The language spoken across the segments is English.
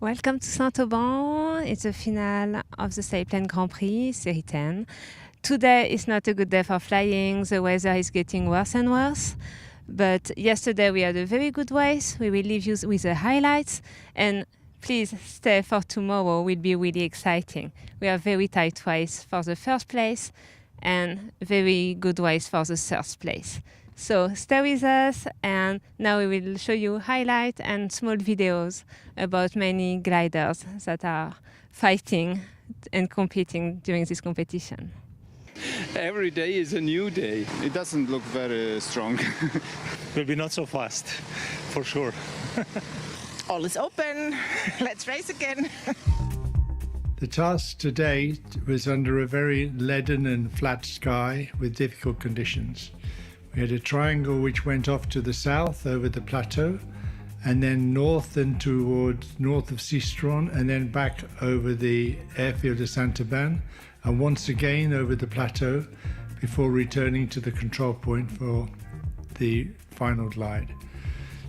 Welcome to Saint-Auban. It's the finale of the Sailplane Grand Prix, Série 10. Today is not a good day for flying. The weather is getting worse and worse. But yesterday we had a very good race. We will leave you with the highlights. And please stay for tomorrow. It will be really exciting. We have very tight race for the first place and very good race for the third place. So stay with us, and now we will show you highlights and small videos about many gliders that are fighting and competing during this competition. Every day is a new day. It doesn't look very strong. Maybe not so fast, for sure. All is open. Let's race again. The task today was under a very leaden and flat sky with difficult conditions. We had a triangle which went off to the south over the plateau, and then north and towards north of Sistron, and then back over the airfield of Saint-Auban, and once again over the plateau before returning to the control point for the final glide.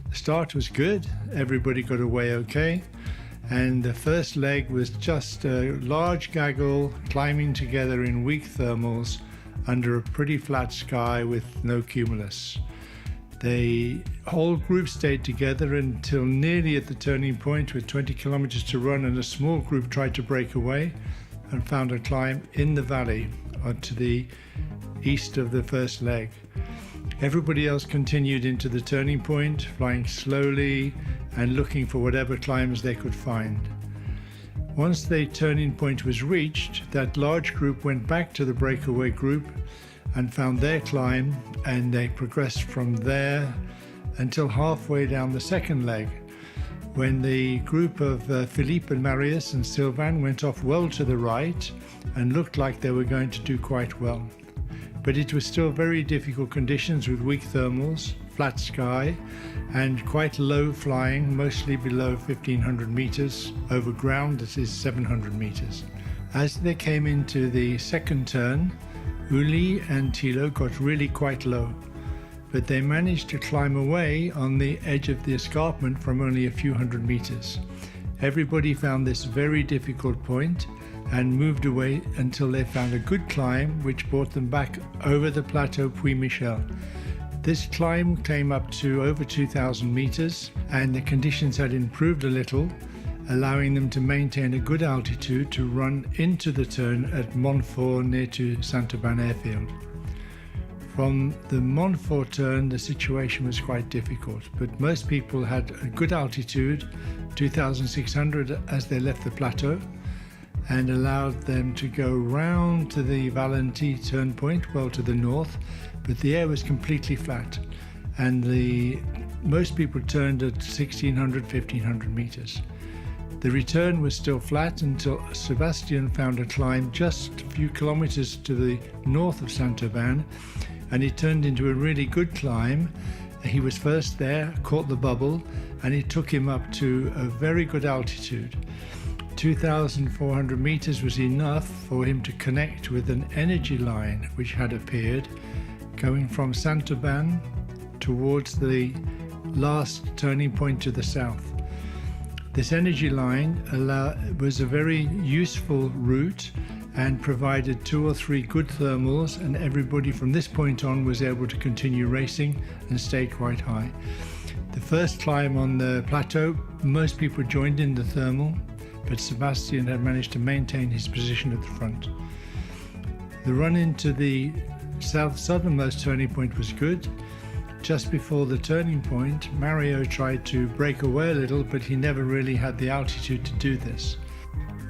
The start was good, everybody got away okay, and the first leg was just a large gaggle climbing together in weak thermals under a pretty flat sky with no cumulus. The whole group stayed together until nearly at the turning point with 20 kilometers to run, and a small group tried to break away and found a climb in the valley to the east of the first leg. Everybody else continued into the turning point, flying slowly and looking for whatever climbs they could find. Once the turning point was reached, that large group went back to the breakaway group and found their climb, and they progressed from there until halfway down the second leg, when the group of Philippe and Marius and Sylvain went off well to the right and looked like they were going to do quite well. But it was still very difficult conditions with weak thermals, flat sky, and quite low flying, mostly below 1,500 meters over ground that is 700 meters. As they came into the second turn, Uli and Thilo got really quite low, but they managed to climb away on the edge of the escarpment from only a few hundred meters. Everybody found this very difficult point and moved away until they found a good climb which brought them back over the plateau Puy-Michel. This climb came up to over 2,000 meters, and the conditions had improved a little, allowing them to maintain a good altitude to run into the turn at Montfort near to Saint-Auban airfield. From the Montfort turn, the situation was quite difficult, but most people had a good altitude, 2,600 as they left the plateau, and allowed them to go round to the Valenty turn point, well to the north, but the air was completely flat, and most people turned at 1,600, 1,500 meters. The return was still flat until Sebastian found a climb just a few kilometers to the north of Saint-Auban, and it turned into a really good climb. He was first there, caught the bubble, and it took him up to a very good altitude. 2,400 meters was enough for him to connect with an energy line which had appeared going from Saint-Auban towards the last turning point to the south. This energy line was a very useful route and provided 2 or 3 good thermals, and everybody from this point on was able to continue racing and stay quite high. The first climb on the plateau, most people joined in the thermal, but Sebastian had managed to maintain his position at the front. The run into the southernmost turning point was good. Just before the turning point, Mario tried to break away a little, but he never really had the altitude to do this.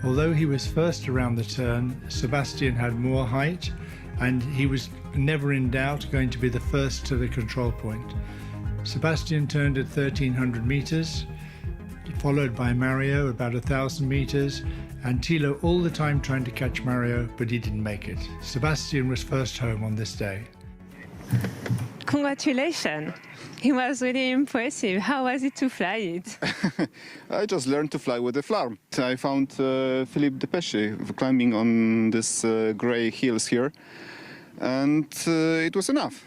Although he was first around the turn, Sebastian had more height, and he was never in doubt going to be the first to the control point. Sebastian turned at 1,300 meters, followed by Mario about 1,000 meters, and Thilo all the time trying to catch Mario, but he didn't make it. Sebastian was first home on this day. Congratulations! It was really impressive. How was it to fly it? I just learned to fly with the flarm. I found Philippe Depesche climbing on this gray hills here, and it was enough.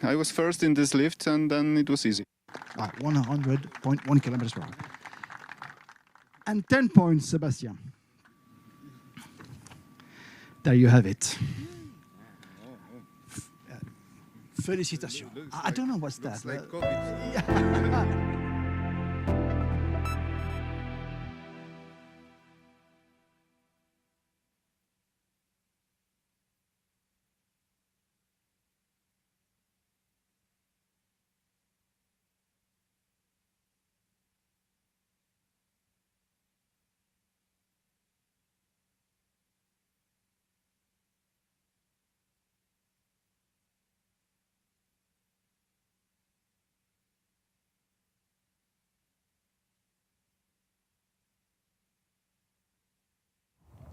I was first in this lift, and then it was easy. At 100.1 kilometers per hour. and 10 points, Sebastian. There you have it. Félicitations. I don't know what's that. Like COVID.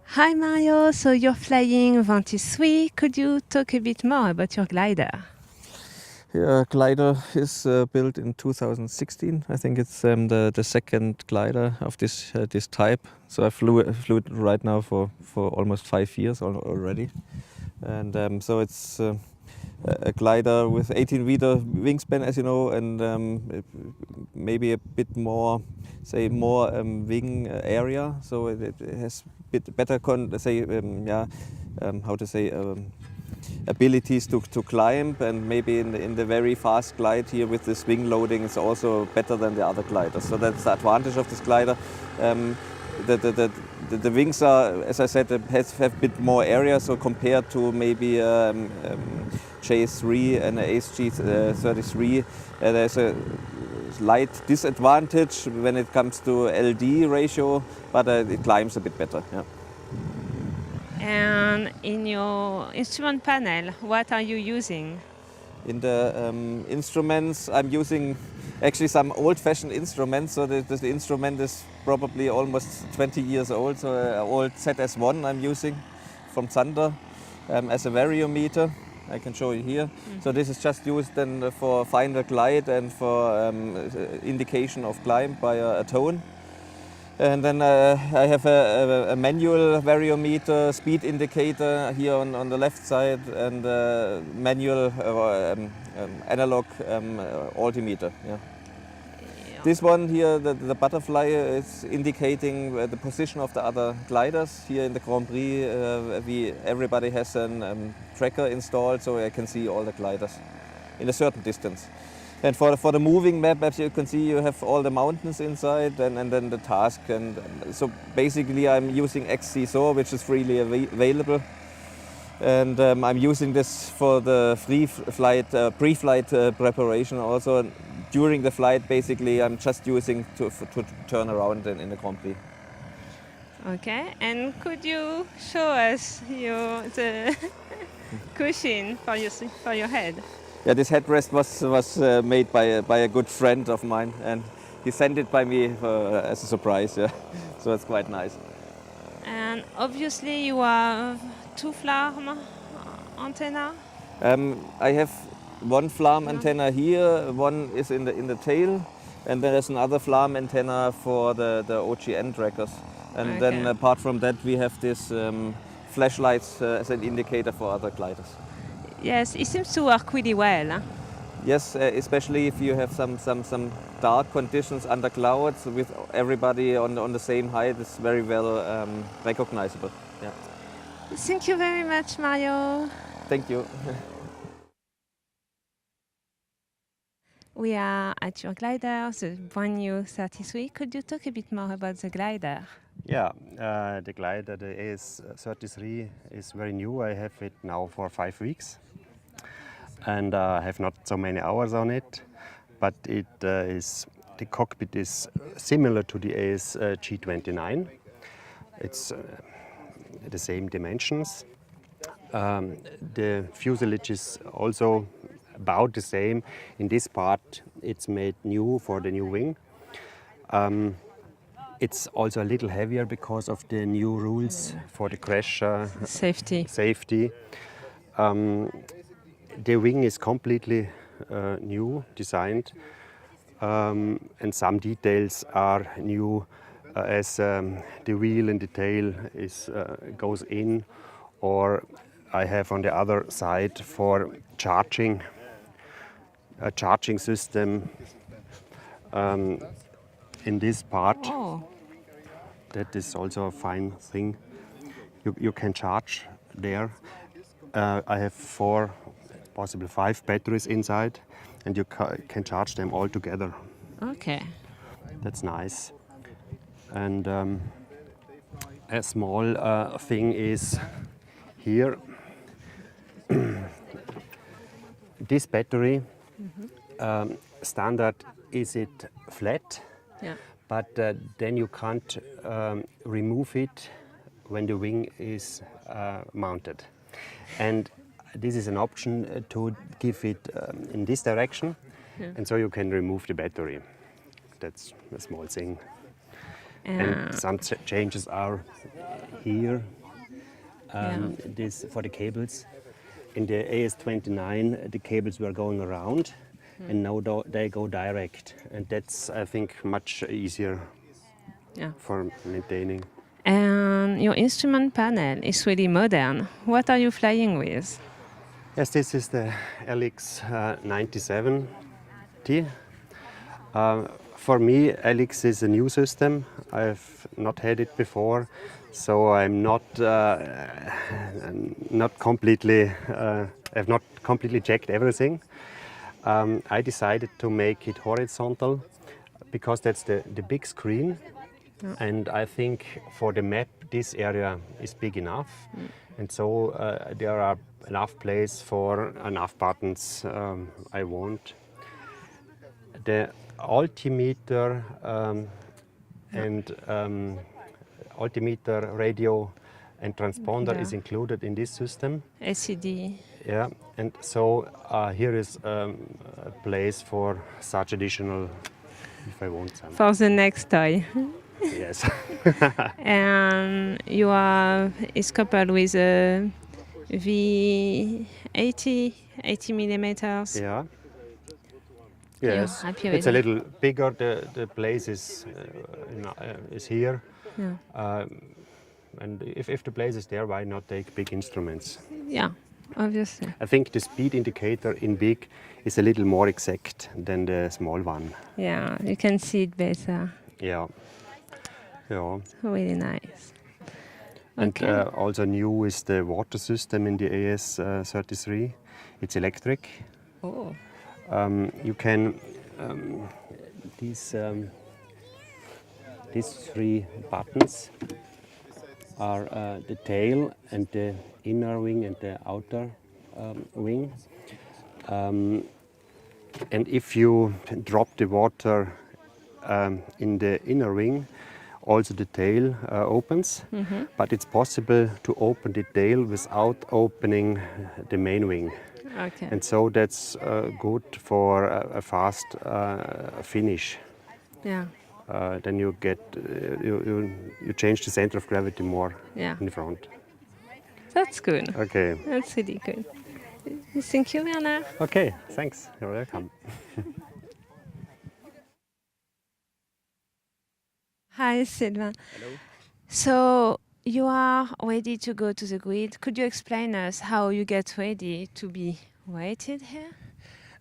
Hi Mario, so you're flying 23. Could you talk a bit more about your glider? Yeah, glider is built in 2016. I think it's the second glider of this type. So I flew it right now for almost 5 years already. And so it's a glider with 18-meter wingspan, as you know, and maybe a bit more, wing area. So it has bit better, abilities to climb, and maybe in the very fast glide here with this wing loading is also better than the other gliders. So that's the advantage of this glider. The wings are, as I said, have a bit more area. So compared to maybe J3 and SG33, there's a slight disadvantage when it comes to LD ratio, but it climbs a bit better. Yeah. And in your instrument panel, what are you using? In the instruments, I'm using actually some old-fashioned instruments. So the instrument is probably almost 20 years old. So an old ZS1 I'm using from Zander as a variometer. I can show you here. Mm-hmm. So this is just used then for final glide and for indication of climb by a tone. And then I have a manual variometer, speed indicator here on the left side, and manual analog altimeter. Yeah. This one here, the butterfly, is indicating the position of the other gliders. Here in the Grand Prix, everybody has a tracker installed, so I can see all the gliders in a certain distance. And for the moving map, as you can see, you have all the mountains inside, and then the task. And so basically I'm using XC-SOAR, which is freely available. And I'm using this for the pre-flight preparation also. During the flight, basically, I'm just using to turn around in the Grand Prix. Okay, and could you show us the cushion for your head? Yeah, this headrest was made by a good friend of mine, and he sent it by me as a surprise. Yeah, so it's quite nice. And obviously, you have 2 flarm antenna. I have one flarm antenna here. One is in the tail, and then there's another flarm antenna for the OGN trackers. And then apart from that, we have this flashlights as an indicator for other gliders. Yes, it seems to work really well. Huh? Yes, especially if you have some dark conditions under clouds with everybody on the same height, it's very well recognizable. Yeah. Thank you very much, Mario. Thank you. We are at your glider, the brand new 33. Could you talk a bit more about the glider? Yeah, the glider, the AS33, is very new. I have it now for 5 weeks. And I have not so many hours on it, but the cockpit is similar to the ASG29. It's the same dimensions. The fuselage is also about the same. In this part, it's made new for the new wing. It's also a little heavier because of the new rules for the crash safety. The wing is completely new, designed, and some details are new, as the wheel and the tail goes in, or I have on the other side for charging, a charging system in this part. Oh. that is also a fine thing. You can charge there. I have 4, possibly 5 batteries inside, and you can charge them all together. Okay. That's nice. And a small thing is here. This battery, standard is it flat, Yeah. but then you can't remove it when the wing is mounted. And this is an option to give it in this direction, and so you can remove the battery. That's a small thing. And some changes are here. This for the cables. In the AS29, the cables were going around, and now they go direct, and that's, I think, much easier for maintaining. And your instrument panel is really modern. What are you flying with? Yes, this is the LX 97T. For me, LX is a new system. I've not had it before, so I'm not completely. I've not completely checked everything. I decided to make it horizontal because that's the big screen, and I think for the map this area is big enough, and so there are enough place for enough buttons I want. The altimeter and altimeter radio and transponder is included in this system. SCD. Yeah, and so here is a place for such additional, if I want some. For the next toy. Yes. And it's coupled with a V80, 80 millimeters. Yeah. Yes, happy with it's a little bigger. The place is here, and if the place is there, why not take big instruments? Yeah, obviously. I think the speed indicator in big is a little more exact than the small one. Yeah, you can see it better. Yeah, yeah. Really nice. And also new is the water system in the AS33. It's electric. Oh. You can these 3 buttons are the tail and the inner wing and the outer wing. And if you drop the water in the inner wing, also the tail opens. But it's possible to open the tail without opening the main wing. Okay. And so that's good for a fast finish. Yeah. Then you get you change the center of gravity more in the front. That's good. Okay. That's really good. Thank you, Werner. Okay, thanks. You're welcome. Hi, Sylvain. Hello. So you are ready to go to the grid. Could you explain us how you get ready to be weighted here?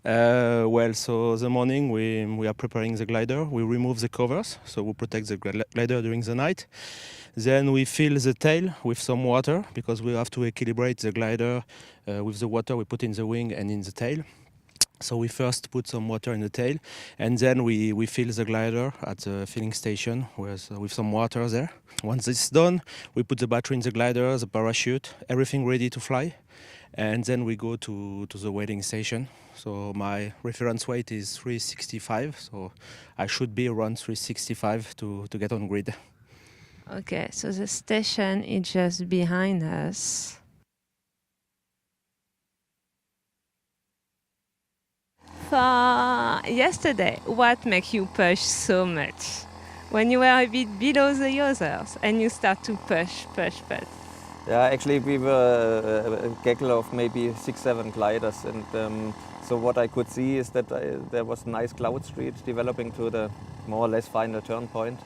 Well, so the morning we are preparing the glider. We remove the covers, so we protect the glider during the night. Then we fill the tail with some water because we have to equilibrate the glider with the water we put in the wing and in the tail. So we first put some water in the tail, and then we fill the glider at the filling station with some water there. Once it's done, we put the battery in the glider, the parachute, everything ready to fly. And then we go to the weighting station. So my reference weight is 365, so I should be around 365 to get on grid. Okay, so the station is just behind us. For yesterday, what makes you push so much? When you were a bit below the others and you start to push. Yeah, actually we were a gaggle of maybe 6-7 gliders, and so what I could see is that there was a nice cloud street developing to the more or less final turn point,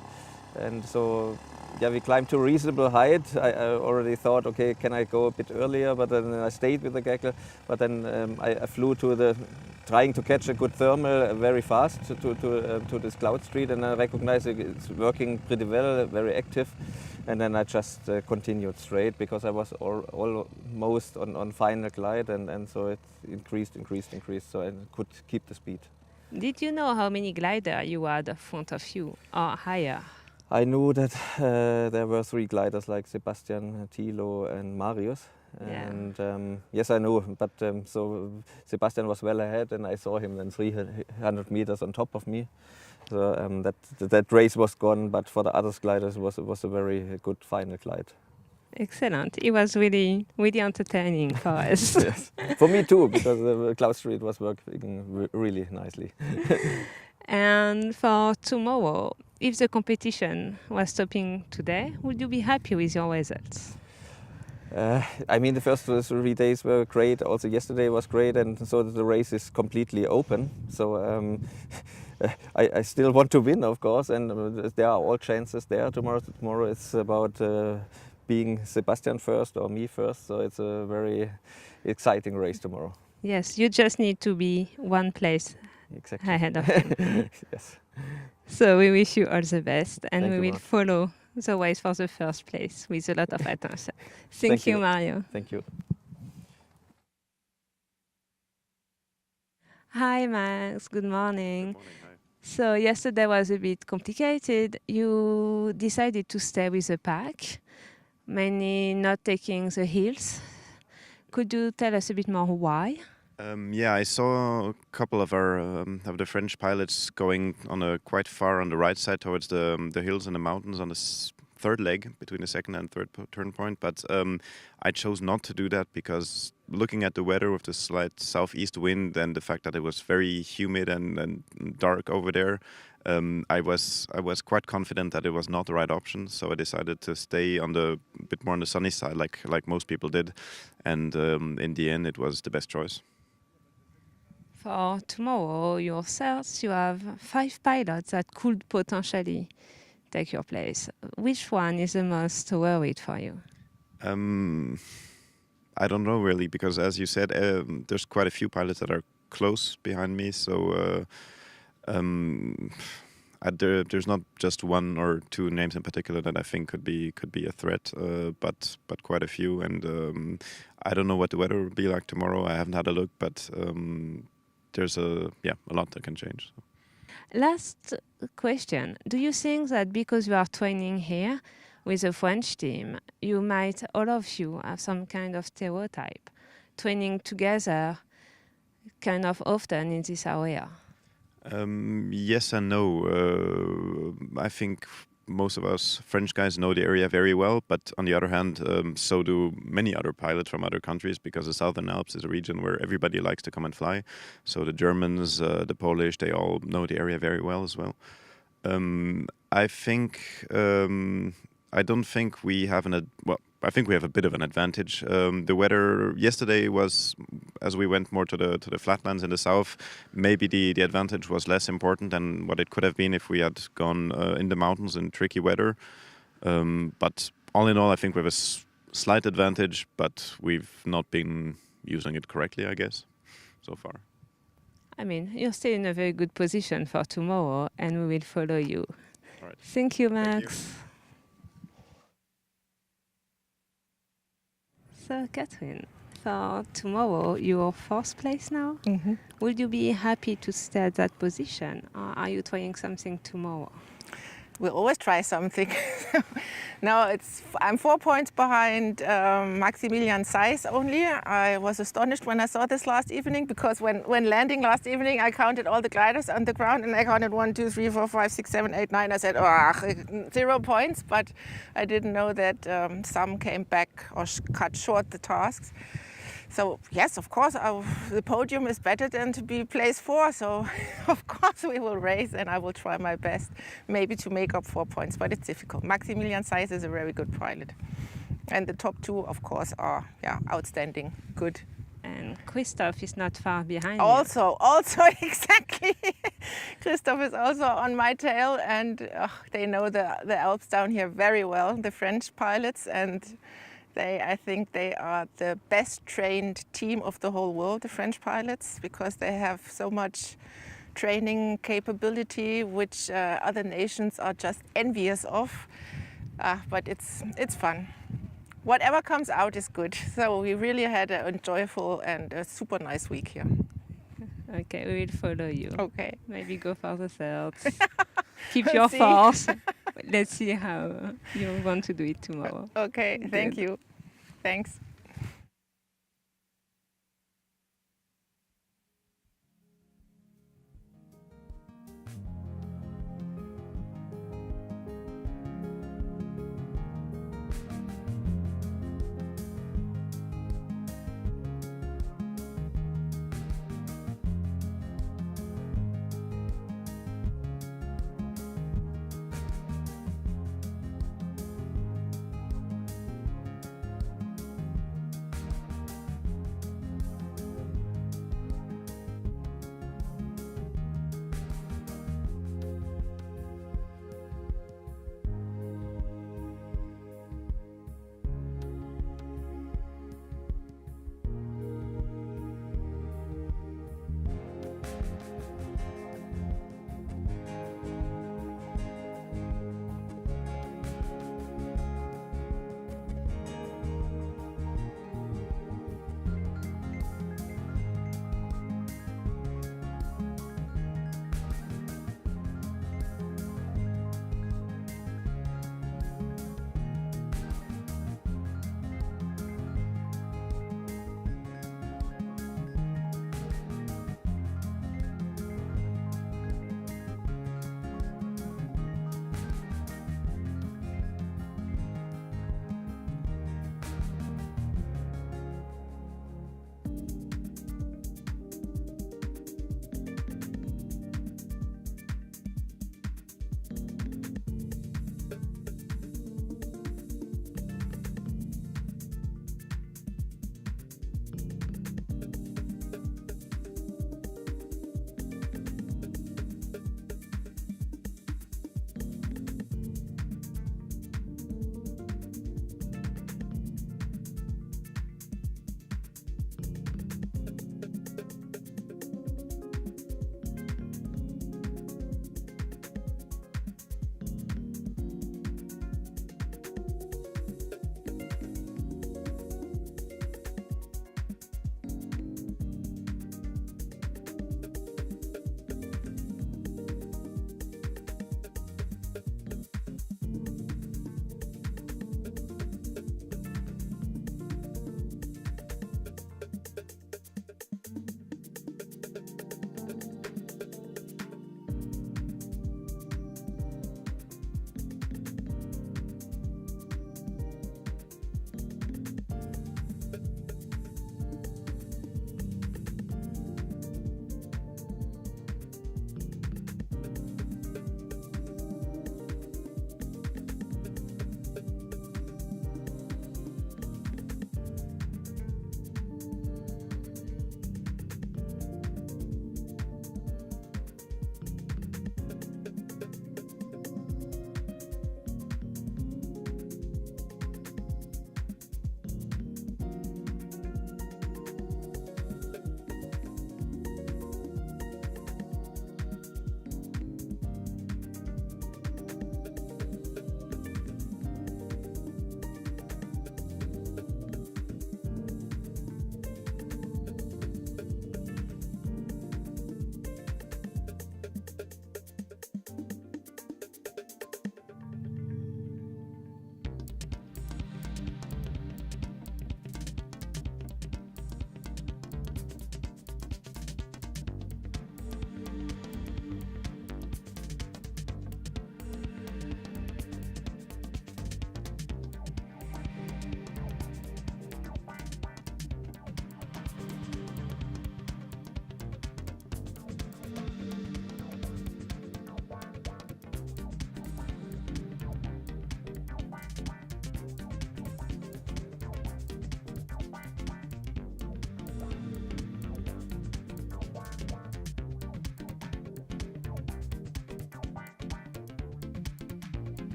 and so yeah, we climbed to a reasonable height. I already thought, okay, can I go a bit earlier? But then I stayed with the gecko. But then I flew trying to catch a good thermal very fast to this cloud street, and I recognized it's working pretty well, very active. And then I just continued straight because I was almost on final glide, and so it increased, so I could keep the speed. Did you know how many gliders you had in front of you or higher? I knew that there were 3 gliders like Sebastian, Thilo and Marius. Yeah. And yes, I knew, but so Sebastian was well ahead, and I saw him then 300 meters on top of me. So that race was gone, but for the other gliders it was a very good final glide. Excellent. It was really, really entertaining for us. Yes. For me too, because the cloud street was working really nicely. And for tomorrow, if the competition was stopping today, would you be happy with your results? I mean, the first 3 days were great. Also, yesterday was great, and so the race is completely open. So I still want to win, of course, and there are all chances there. Tomorrow it's about being Sebastian first or me first. So it's a very exciting race tomorrow. Yes, you just need to be one place ahead of him. Yes. So we wish you all the best, and Thank we you, will Mark. follow the race for the first place with a lot of attention. Thank you, Mario. Thank you. Hi, Max. Good morning. So yesterday was a bit complicated. You decided to stay with the pack, mainly not taking the hills. Could you tell us a bit more why? Yeah, I saw a couple of the French pilots going quite far on the right side towards the hills and the mountains on the third leg between the second and third turn point. But I chose not to do that because looking at the weather with the slight southeast wind and the fact that it was very humid and dark over there, I was quite confident that it was not the right option. So I decided to stay bit more on the sunny side, like most people did, and in the end, it was the best choice. For tomorrow, yourselves, you have 5 pilots that could potentially take your place. Which one is the most worried for you? I don't know really, because as you said, there's quite a few pilots that are close behind me. So there's not just 1 or 2 names in particular that I think could be a threat, but quite a few. And I don't know what the weather will be like tomorrow. I haven't had a look, but there's a lot that can change. So. Last question. Do you think that because you are training here with a French team, you might, all of you, have some kind of stereotype, training together kind of often in this area? Yes and no. I think most of us French guys know the area very well, but on the other hand, so do many other pilots from other countries, because the Southern Alps is a region where everybody likes to come and fly. So the Germans, the Polish, they all know the area very well as well. I don't think we have I think we have a bit of an advantage. The weather yesterday was, as we went more to the flatlands in the south, maybe the advantage was less important than what it could have been if we had gone in the mountains in tricky weather. But all in all, I think we have a slight advantage, but we've not been using it correctly, I guess, so far. I mean, you're still in a very good position for tomorrow, and we will follow you. All right. Thank you, Max. Thank you. So, Catherine, for tomorrow, you're 4th place now. Mm-hmm. Would you be happy to stay at that position, or are you trying something tomorrow? We'll always try something. No, I'm 4 points behind Maximilian Seitz only. I was astonished when I saw this last evening, because when landing last evening, I counted all the gliders on the ground, and I counted 1, 2, 3, 4, 5, 6, 7, 8, 9. I said, 0 points, but I didn't know that some came back or cut short the tasks. So yes, of course, the podium is better than to be place 4. So of course we will race, and I will try my best, maybe to make up 4 points, but it's difficult. Maximilian Seitz is a very good pilot, and the top 2, of course, are outstanding, good. and Christophe is not far behind. Also, exactly. Christophe is also on my tail, and they know the Alps down here very well, the French pilots, and I think they are the best trained team of the whole world, the French pilots, because they have so much training capability, which other nations are just envious of. But it's fun. Whatever comes out is good. So we really had an enjoyable and a super nice week here. Okay, we will follow you. Okay. Maybe go for the Sept. Keep your force. Let's see how you want to do it tomorrow. Okay, thank Good. you. Thanks.